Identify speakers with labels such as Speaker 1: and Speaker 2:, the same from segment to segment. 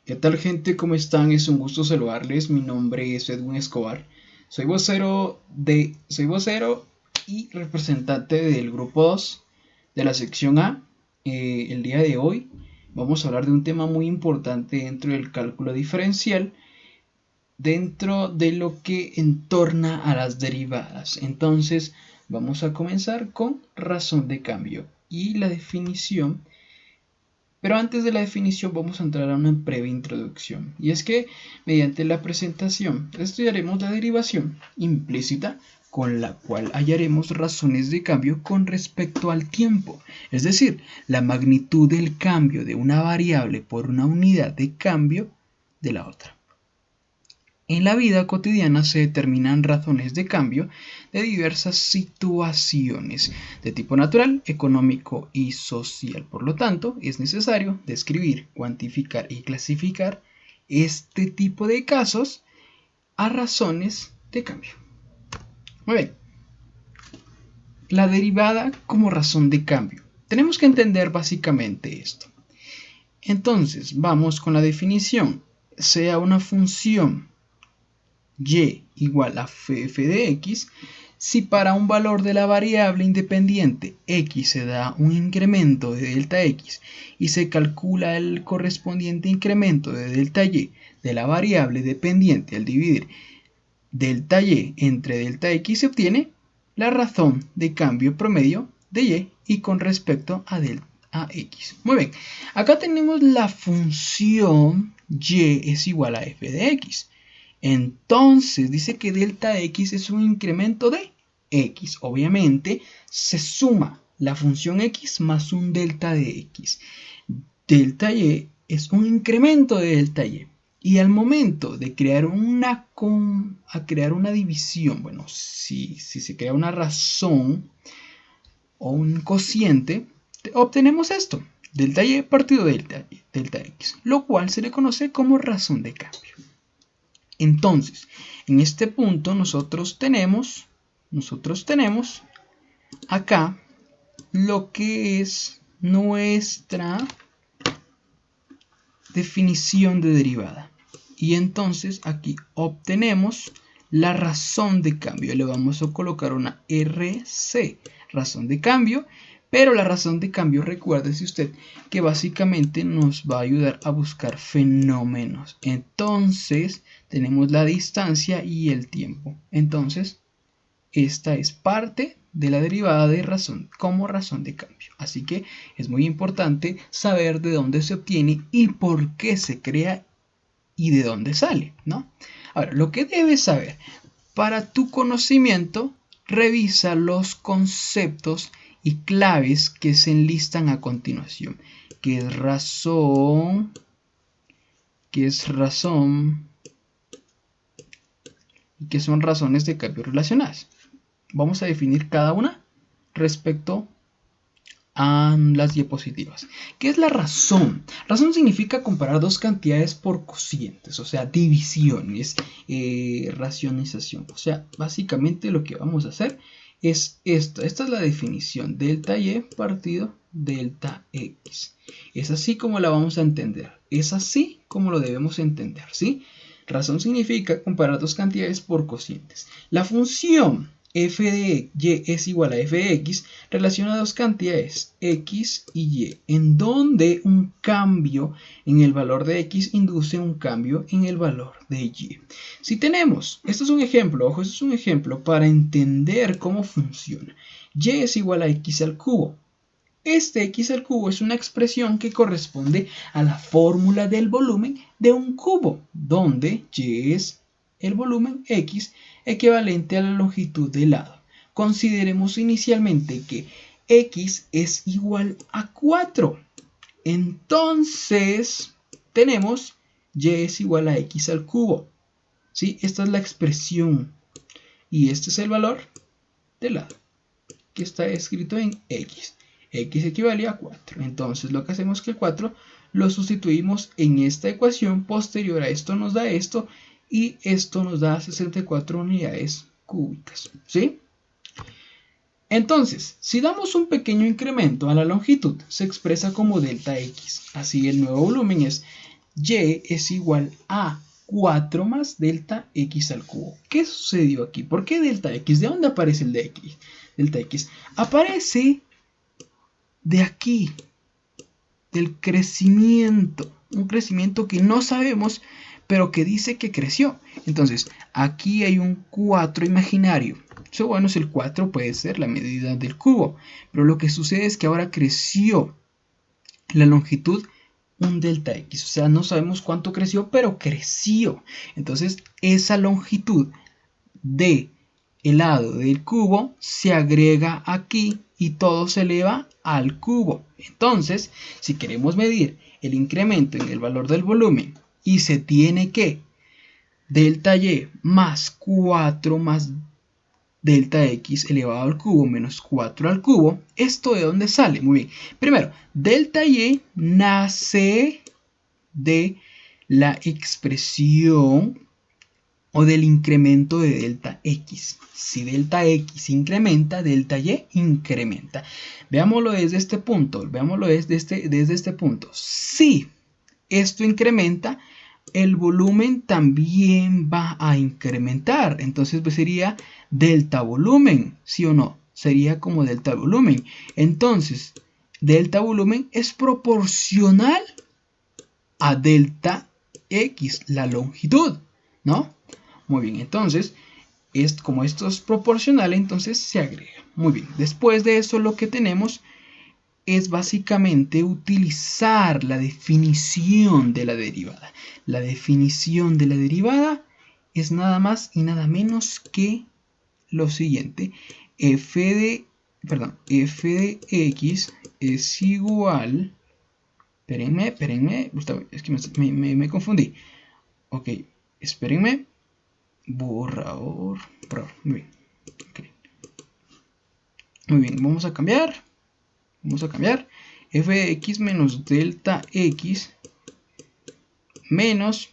Speaker 1: ¿Qué tal, gente? ¿Cómo están? Es un gusto saludarles. Mi nombre es Edwin Escobar. Soy vocero y representante del grupo 2 de la sección A. El día de hoy vamos a hablar de un tema muy importante dentro del cálculo diferencial, dentro de lo que entorna a las derivadas. Entonces, vamos a comenzar con razón de cambio y la definición. Pero antes de la definición vamos a entrar a una breve introducción. Y es que mediante la presentación estudiaremos la derivación implícita con la cual hallaremos razones de cambio con respecto al tiempo, es decir, la magnitud del cambio de una variable por una unidad de cambio de la otra. En la vida cotidiana se determinan razones de cambio de diversas situaciones de tipo natural, económico y social. Por lo tanto, es necesario describir, cuantificar y clasificar este tipo de casos a razones de cambio. Muy bien. La derivada como razón de cambio. Tenemos que entender básicamente esto. Entonces, vamos con la definición. Sea una función y igual a f de x, si para un valor de la variable independiente x se da un incremento de delta x y se calcula el correspondiente incremento de delta y de la variable dependiente al dividir delta y entre delta x, se obtiene la razón de cambio promedio de y con respecto a delta x. Muy bien, acá tenemos la función y es igual a f de x. Entonces dice que delta x es un incremento de x. Obviamente se suma la función x más un delta de x. Delta y es un incremento de delta y. Y al momento de crear una división, bueno, si se crea una razón o un cociente, obtenemos esto, delta y partido delta x, lo cual se le conoce como razón de cambio. Entonces, en este punto nosotros tenemos acá lo que es nuestra definición de derivada. Y entonces aquí obtenemos la razón de cambio. Le vamos a colocar una RC, razón de cambio. Pero la razón de cambio, recuérdese usted que básicamente nos va a ayudar a buscar fenómenos. Entonces tenemos la distancia y el tiempo. Entonces esta es parte de la derivada de razón como razón de cambio. Así que es muy importante saber de dónde se obtiene y por qué se crea y de dónde sale, ¿no? Ahora, lo que debes saber para tu conocimiento, revisa los conceptos y claves que se enlistan a continuación. ¿Qué es razón? ¿Qué es razón? ¿Y qué son razones de cambio relacionadas? Vamos a definir cada una respecto a las diapositivas. ¿Qué es la razón? Razón significa comparar dos cantidades por cocientes, o sea, divisiones, racionalización. O sea, básicamente lo que vamos a hacer es esto. Esta es la definición, delta y partido delta x. Es así como la vamos a entender. Es así como lo debemos entender, ¿sí? Razón significa comparar dos cantidades por cocientes. La función f de y es igual a f de x relaciona dos cantidades x y y, en donde un cambio en el valor de x induce un cambio en el valor de y. Si tenemos, esto es un ejemplo, ojo, esto es un ejemplo para entender cómo funciona. Y es igual a x al cubo. Este x al cubo es una expresión que corresponde a la fórmula del volumen de un cubo, donde y es el volumen x equivalente a la longitud del lado. Consideremos inicialmente que x es igual a 4. Entonces tenemos y es igual a x al cubo. ¿Sí? Esta es la expresión y este es el valor del lado, que está escrito en x. X equivale a 4. Entonces lo que hacemos es que el 4 lo sustituimos en esta ecuación. Posterior a esto nos da esto. Y esto nos da 64 unidades cúbicas. ¿Sí? Entonces, si damos un pequeño incremento a la longitud, se expresa como delta x. Así el nuevo volumen es y es igual a 4 más delta x al cubo. ¿Qué sucedió aquí? ¿Por qué delta x? ¿De dónde aparece el de x? Delta x aparece de aquí, del crecimiento. Un crecimiento que no sabemos, pero que dice que creció. Entonces, aquí hay un 4 imaginario. Eso, bueno, es el 4, puede ser la medida del cubo. Pero lo que sucede es que ahora creció la longitud un delta x. O sea, no sabemos cuánto creció, pero creció. Entonces, esa longitud de el lado del cubo se agrega aquí y todo se eleva al cubo. Entonces, si queremos medir el incremento en el valor del volumen y se tiene que delta y más 4 más delta x elevado al cubo menos 4 al cubo, ¿esto de dónde sale? Muy bien. Primero, delta y nace de la expresión o del incremento de delta x. Si delta x incrementa, delta y incrementa. Veámoslo desde este punto, veámoslo desde este punto. Si esto incrementa, el volumen también va a incrementar. Entonces pues sería delta volumen, ¿sí o no? Sería como delta volumen. Entonces, delta volumen es proporcional a delta x, la longitud, ¿no? Muy bien, entonces, como esto es proporcional, entonces se agrega. Muy bien, después de eso lo que tenemos es básicamente utilizar la definición de la derivada. La definición de la derivada es nada más y nada menos que lo siguiente. f de x es igual... Espérenme, es que me confundí. Ok, espérenme. Borrador. Muy bien. Okay. Muy bien, vamos a cambiar. F de x menos delta x menos,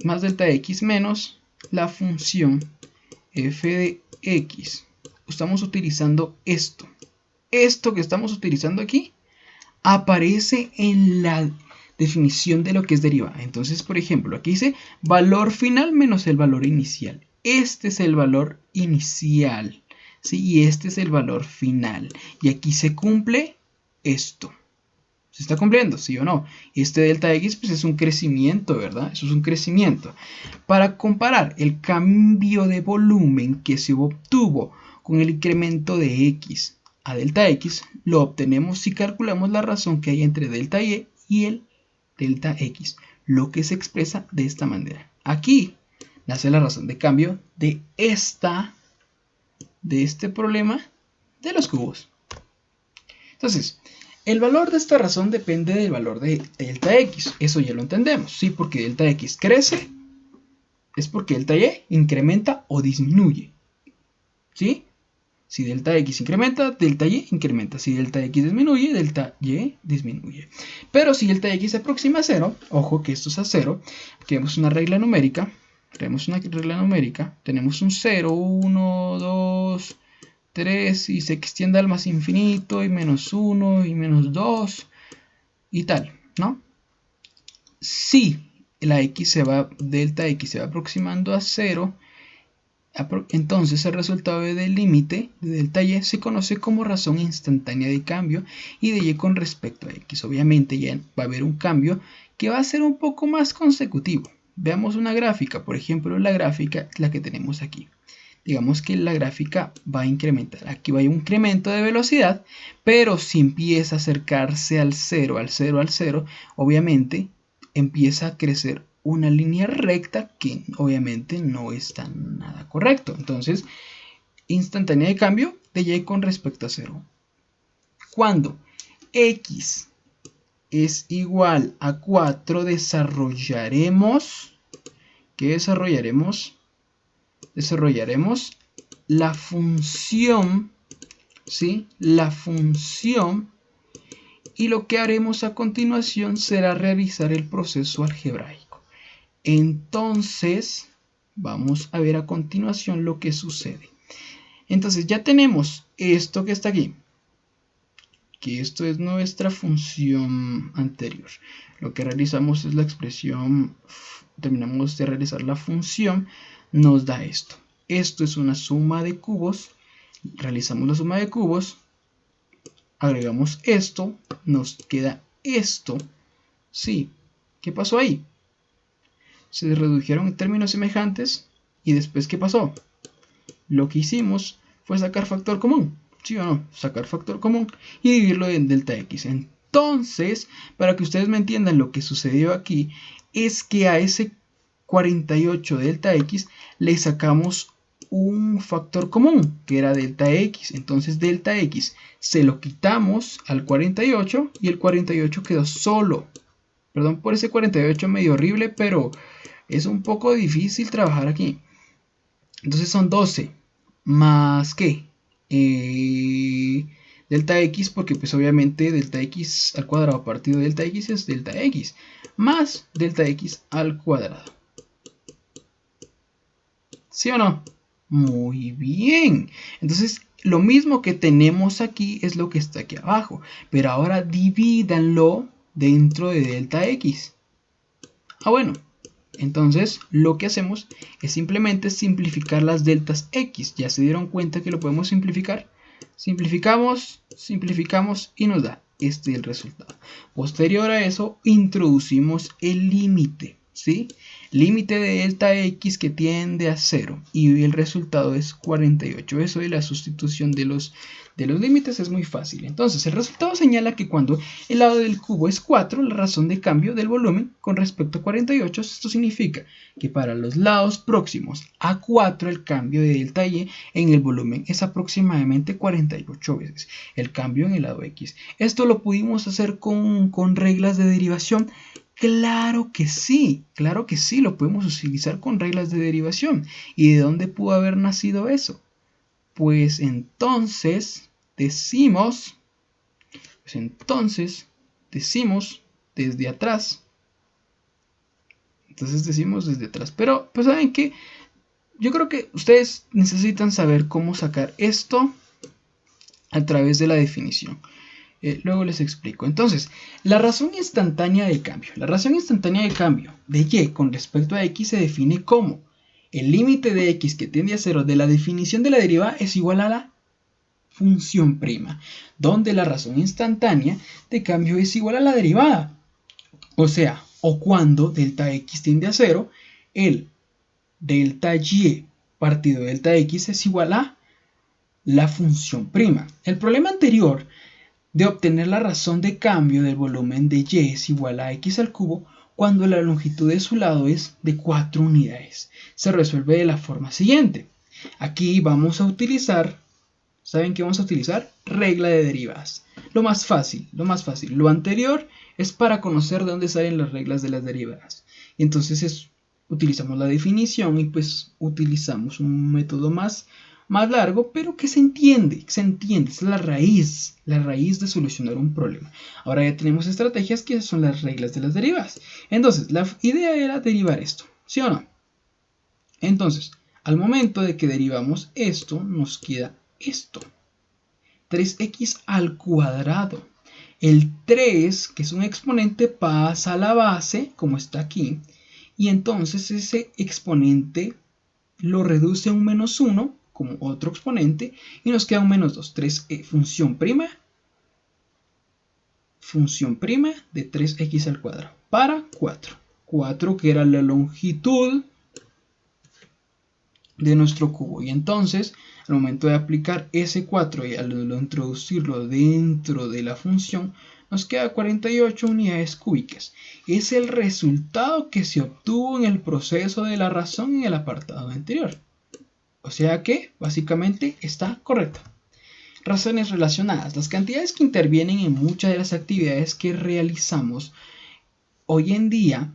Speaker 1: más delta x menos la función f de x. Estamos utilizando esto. Esto que estamos utilizando aquí aparece en la definición de lo que es derivada. Entonces, por ejemplo, aquí dice valor final menos el valor inicial. Este es el valor inicial, ¿sí? Y este es el valor final. Y aquí se cumple esto. ¿Se está cumpliendo? ¿Sí o no? Este delta x pues es un crecimiento, ¿verdad? Eso es un crecimiento. Para comparar el cambio de volumen que se obtuvo con el incremento de x a delta x, lo obtenemos si calculamos la razón que hay entre delta y el delta x, lo que se expresa de esta manera. Aquí nace la razón de cambio de este problema de los cubos. Entonces, el valor de esta razón depende del valor de delta x. Eso ya lo entendemos, ¿sí? Porque delta x crece, es porque delta y incrementa o disminuye, ¿sí? Si delta x incrementa, delta y incrementa. Si delta x disminuye, delta y disminuye. Pero si delta x se aproxima a 0, ojo que esto es a 0, tenemos una regla numérica. Tenemos un 0, 1, 2, 3 y se extiende al más infinito y menos 1 y menos 2 y tal, ¿no? Si delta x se va aproximando a 0, entonces el resultado del límite de delta y se conoce como razón instantánea de cambio y de y con respecto a x. Obviamente ya va a haber un cambio que va a ser un poco más consecutivo. Veamos una gráfica, por ejemplo la gráfica, la que tenemos aquí. Digamos que la gráfica va a incrementar. Aquí va a haber un incremento de velocidad, pero si empieza a acercarse al 0, obviamente empieza a crecer una línea recta que obviamente no está nada correcto. Entonces, instantánea de cambio de y con respecto a 0. Cuando x es igual a 4, desarrollaremos... ¿Qué desarrollaremos? Desarrollaremos la función, ¿sí? La función, y lo que haremos a continuación será realizar el proceso algebraico. Entonces, vamos a ver a continuación lo que sucede. Entonces, ya tenemos esto que está aquí, que esto es nuestra función anterior. Lo que realizamos es la expresión, terminamos de realizar la función, nos da esto. Esto es una suma de cubos, realizamos la suma de cubos, agregamos esto, nos queda esto. Sí, ¿qué pasó ahí? Se redujeron en términos semejantes y después ¿qué pasó? Lo que hicimos fue sacar factor común, ¿sí o no? Sacar factor común y dividirlo en delta x. Entonces, para que ustedes me entiendan lo que sucedió aquí, es que a ese 48 delta x le sacamos un factor común, que era delta x. Entonces delta x se lo quitamos al 48 y el 48 quedó solo. Perdón por ese 48 medio horrible, pero es un poco difícil trabajar aquí. Entonces son 12 más ¿qué? Delta x, porque pues obviamente delta x al cuadrado partido de delta x es delta x, más delta x al cuadrado. ¿Sí o no? Muy bien. Entonces, lo mismo que tenemos aquí es lo que está aquí abajo. Pero ahora divídanlo dentro de delta x. Ah, bueno. Entonces, lo que hacemos es simplemente simplificar las deltas x. ¿Ya se dieron cuenta que lo podemos simplificar? Simplificamos, simplificamos y nos da el resultado. Posterior a eso, introducimos el límite. ¿Sí? Límite de delta x que tiende a 0 y el resultado es 48. Eso de la sustitución de los límites es muy fácil. Entonces el resultado señala que cuando el lado del cubo es 4, la razón de cambio del volumen con respecto a 48, esto significa que para los lados próximos a 4 el cambio de delta y en el volumen es aproximadamente 48 veces el cambio en el lado x. Esto lo pudimos hacer con reglas de derivación. Claro que sí, lo podemos utilizar con reglas de derivación. ¿Y de dónde pudo haber nacido eso? Pues entonces decimos desde atrás. Pero, pues ¿saben qué? Yo creo que ustedes necesitan saber cómo sacar esto a través de la definición. Luego les explico. Entonces, la razón instantánea de cambio. La razón instantánea de cambio de y con respecto a x se define como el límite de x que tiende a 0 de la definición de la derivada es igual a la función prima, donde la razón instantánea de cambio es igual a la derivada. O sea, o cuando delta x tiende a 0, el delta y partido de delta x es igual a la función prima. El problema anterior de obtener la razón de cambio del volumen de y es igual a x al cubo cuando la longitud de su lado es de 4 unidades. Se resuelve de la forma siguiente. Aquí vamos a utilizar, ¿saben qué vamos a utilizar? Regla de derivadas. Lo más fácil. Lo anterior es para conocer de dónde salen las reglas de las derivadas. Y entonces utilizamos la definición y pues utilizamos un método más largo, pero que se entiende, es la raíz de solucionar un problema. Ahora ya tenemos estrategias que son las reglas de las derivadas. Entonces, la idea era derivar esto, ¿sí o no? Entonces, al momento de que derivamos esto, nos queda esto. 3x al cuadrado. El 3, que es un exponente, pasa a la base, como está aquí, y entonces ese exponente lo reduce a un menos 1, como otro exponente, y nos queda un menos 2. 3, función prima de 3x al cuadrado para 4. 4 que era la longitud de nuestro cubo. Y entonces, al momento de aplicar ese 4 y al introducirlo dentro de la función, nos queda 48 unidades cúbicas. Es el resultado que se obtuvo en el proceso de la razón en el apartado anterior. O sea que, básicamente, está correcto. Razones relacionadas. Las cantidades que intervienen en muchas de las actividades que realizamos hoy en día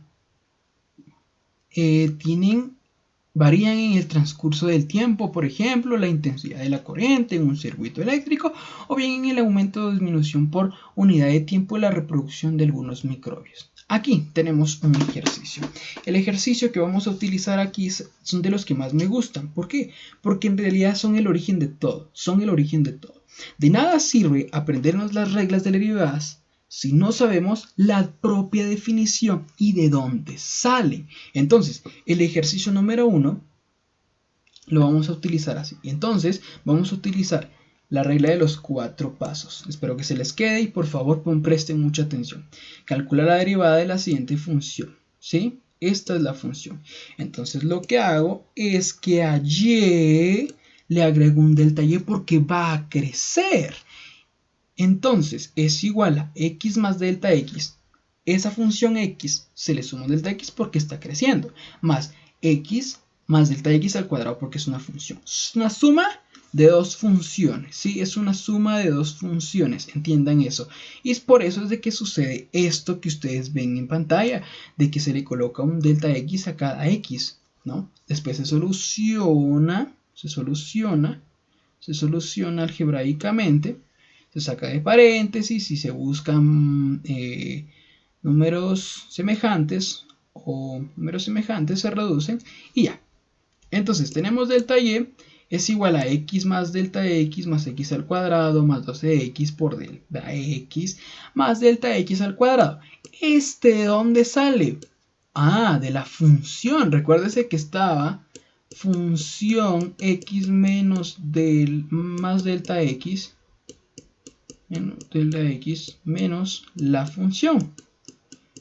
Speaker 1: varían en el transcurso del tiempo. Por ejemplo, la intensidad de la corriente en un circuito eléctrico, o bien en el aumento o disminución por unidad de tiempo de la reproducción de algunos microbios. Aquí tenemos un ejercicio. El ejercicio que vamos a utilizar aquí son de los que más me gustan. ¿Por qué? Porque en realidad son el origen de todo. De nada sirve aprendernos las reglas de derivadas si no sabemos la propia definición y de dónde salen. Entonces, el ejercicio número 1 lo vamos a utilizar así. Entonces, vamos a utilizar la regla de los 4 pasos. Espero que se les quede y por favor presten mucha atención. Calcula la derivada de la siguiente función, ¿sí? Esta es la función. Entonces lo que hago es que a y le agrego un delta y porque va a crecer. Entonces es igual a x más delta x. Esa función x se le suma delta x porque está creciendo. Más x más delta x al cuadrado porque es una función. Es una suma de dos funciones, ¿sí? Es una suma de dos funciones, entiendan eso. Y es por eso es de que sucede esto que ustedes ven en pantalla, de que se le coloca un delta x a cada x, ¿no? Después se soluciona algebraicamente, se saca de paréntesis y se buscan números semejantes o números semejantes se reducen y ya. Entonces tenemos delta y es igual a x más delta x más x al cuadrado más 12x por delta x más delta x al cuadrado. ¿De dónde sale? Ah, de la función. Recuérdese que estaba función x menos más delta x menos la función.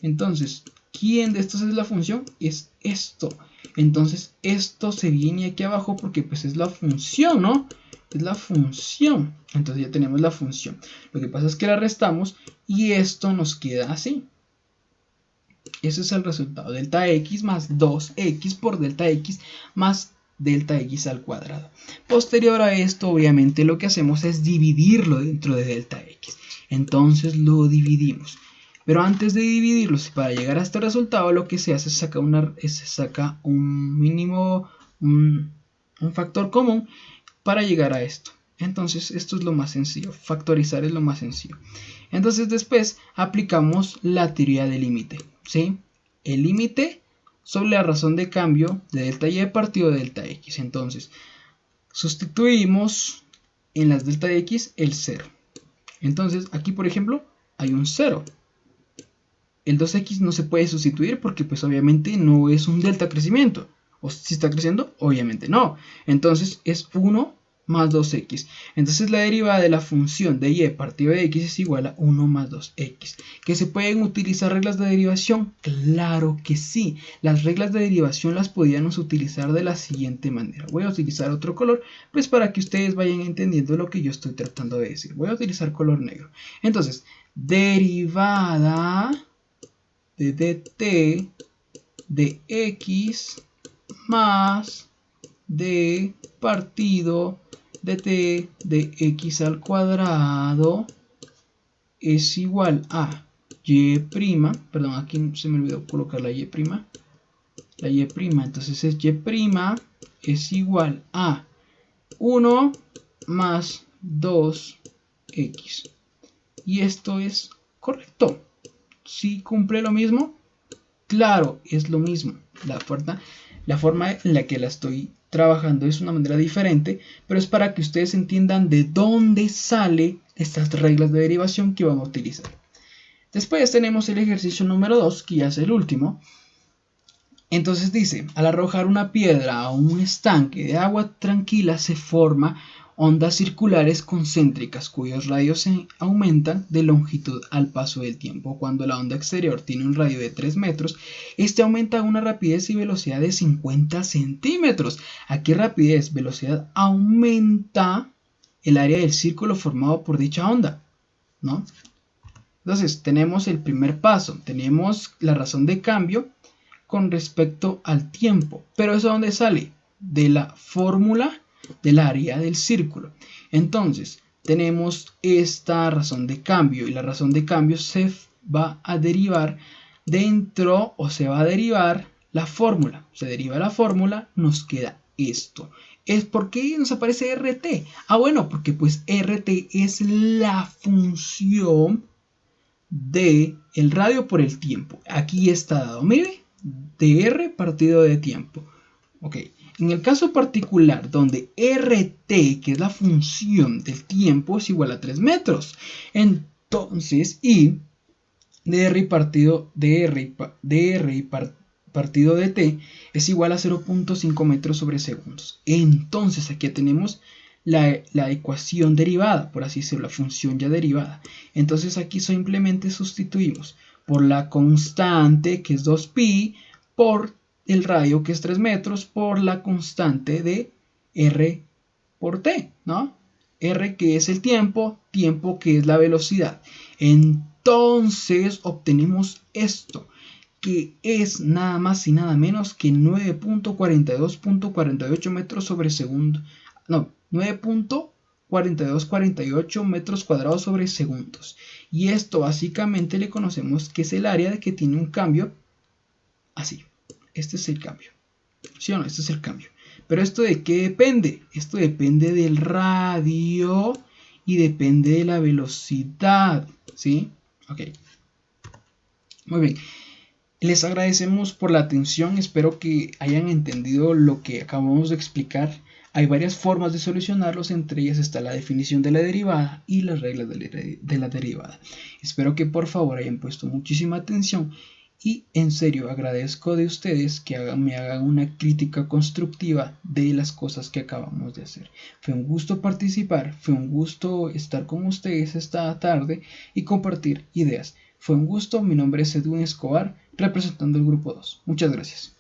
Speaker 1: Entonces, ¿quién de estos es la función? Es esto. Entonces esto se viene aquí abajo porque pues es la función, ¿no? Es la función. Entonces ya tenemos la función. Lo que pasa es que la restamos y esto nos queda así. Ese es el resultado. Delta x más 2x por delta x más delta x al cuadrado. Posterior a esto, obviamente lo que hacemos es dividirlo dentro de delta x. Entonces lo dividimos. Pero antes de dividirlos, para llegar a este resultado, lo que se hace es saca un mínimo, un factor común para llegar a esto. Entonces esto es lo más sencillo, factorizar es lo más sencillo. Entonces después aplicamos la teoría del límite, ¿sí? El límite sobre la razón de cambio de delta y partido de delta x. Entonces sustituimos en las delta x el 0. Entonces aquí por ejemplo hay un 0. El 2x no se puede sustituir porque pues obviamente no es un delta crecimiento. O si está creciendo, obviamente no. Entonces es 1 más 2x. Entonces la derivada de la función de y partido de x es igual a 1 más 2x. ¿Que se pueden utilizar reglas de derivación? Claro que sí. Las reglas de derivación las podíamos utilizar de la siguiente manera. Voy a utilizar otro color pues para que ustedes vayan entendiendo lo que yo estoy tratando de decir. Voy a utilizar color negro. Entonces, derivada de dt de x más d partido de t de x al cuadrado es igual a y', perdón, aquí se me olvidó colocar la y', entonces es y' es igual a 1 más 2x. Y esto es correcto. ¿Sí cumple lo mismo? Claro, es lo mismo. La forma en la que la estoy trabajando es una manera diferente, pero es para que ustedes entiendan de dónde salen estas reglas de derivación que vamos a utilizar. Después tenemos el ejercicio número 2, que ya es el último. Entonces dice, al arrojar una piedra a un estanque de agua tranquila se forma ondas circulares concéntricas cuyos radios se aumentan de longitud al paso del tiempo. Cuando la onda exterior tiene un radio de 3 metros, este aumenta a una rapidez y velocidad de 50 centímetros. ¿A qué rapidez? Velocidad aumenta el área del círculo formado por dicha onda, ¿no? Entonces tenemos el primer paso, tenemos la razón de cambio con respecto al tiempo, pero ¿eso dónde sale? De la fórmula del área del círculo. Entonces tenemos esta razón de cambio y la razón de cambio se va a derivar dentro o se va a derivar la fórmula. Se deriva la fórmula, nos queda esto. ¿Por qué nos aparece RT? Ah, bueno, porque pues RT es la función de el radio por el tiempo. Aquí está dado, mire, dr partido de tiempo. Ok, En el caso particular donde RT, que es la función del tiempo, es igual a 3 metros, entonces I de R partido de T es igual a 0.5 metros sobre segundos. Entonces aquí tenemos la ecuación derivada, por así decirlo, la función ya derivada. Entonces aquí simplemente sustituimos por la constante, que es 2pi, por el radio, que es 3 metros, por la constante de R por T, ¿no? R, que es el tiempo, tiempo, que es la velocidad. Entonces obtenemos esto, que es nada más y nada menos que 9.42.48 metros sobre segundo. No, 9.4248 metros cuadrados sobre segundos. Y esto básicamente le conocemos que es el área de que tiene un cambio así. Este es el cambio. ¿Sí o no? Este es el cambio. Pero ¿esto de qué depende? Esto depende del radio y depende de la velocidad. ¿Sí? Ok. Muy bien. Les agradecemos por la atención. Espero que hayan entendido lo que acabamos de explicar. Hay varias formas de solucionarlos. Entre ellas está la definición de la derivada y las reglas de la derivada. Espero que por favor hayan puesto muchísima atención. Y en serio agradezco de ustedes que me hagan una crítica constructiva de las cosas que acabamos de hacer. Fue un gusto participar, fue un gusto estar con ustedes esta tarde y compartir ideas. Fue un gusto, mi nombre es Edwin Escobar, representando el grupo 2. Muchas gracias.